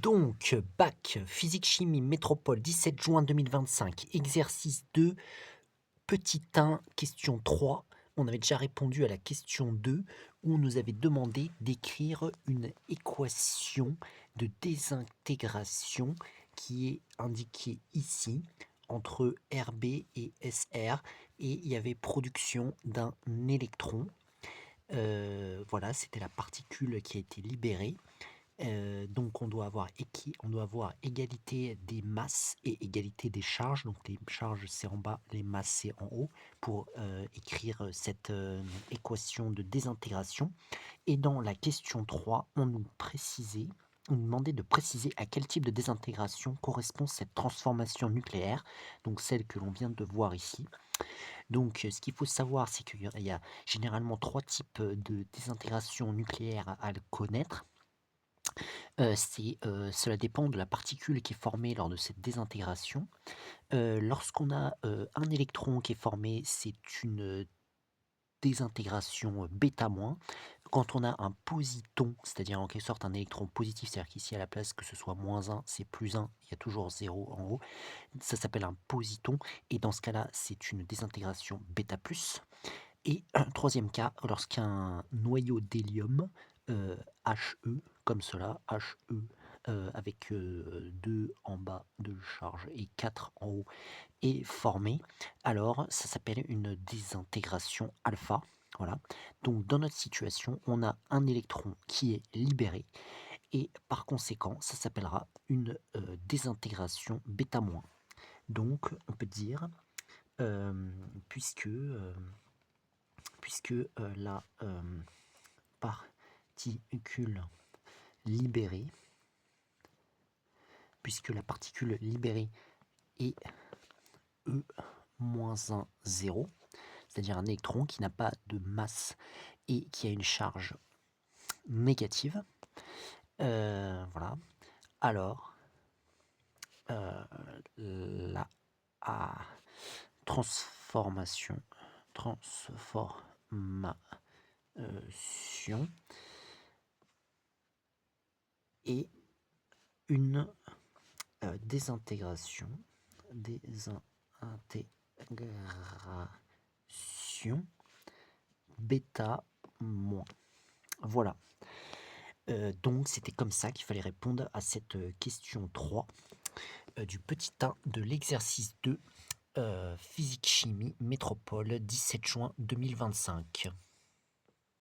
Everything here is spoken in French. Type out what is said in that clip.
Donc, bac, physique-chimie, métropole, 17 juin 2025, exercice 2, petit 1, question 3. On avait déjà répondu à la question 2, où on nous avait demandé d'écrire une équation de désintégration qui est indiquée ici, entre RB et SR, et il y avait production d'un électron. Voilà, c'était la particule qui a été libérée. Donc on doit avoir égalité des masses et égalité des charges. Donc les charges c'est en bas, les masses c'est en haut pour écrire cette équation de désintégration. Et dans la question 3, on nous demandait de préciser à quel type de désintégration correspond cette transformation nucléaire, donc celle que l'on vient de voir ici. Donc ce qu'il faut savoir, c'est qu'il y a généralement trois types de désintégration nucléaire à le connaître. Cela dépend de la particule qui est formée lors de cette désintégration. Lorsqu'on a un électron qui est formé, c'est une désintégration β-. Quand on a un positon, c'est-à-dire en quelque sorte un électron positif, c'est-à-dire qu'ici à la place que ce soit -1, c'est +1, il y a toujours 0 en haut, ça s'appelle un positon, et dans ce cas-là, c'est une désintégration β+. Et un troisième cas, lorsqu'un noyau d'hélium, He, comme cela, He, avec 2 en bas de charge et 4 en haut, est formé, alors ça s'appelle une désintégration alpha. Voilà. Donc dans notre situation, on a un électron qui est libéré, et par conséquent, ça s'appellera une désintégration β-. Donc on peut dire, euh, puisque... euh, puisque la particule libérée, est E-1, 0, c'est-à-dire un électron qui n'a pas de masse et qui a une charge négative, voilà, alors la transformation est une désintégration bêta moins. Voilà. Donc c'était comme ça qu'il fallait répondre à cette question 3 du petit 1 de l'exercice 2, physique-chimie, métropole, 17 juin 2025.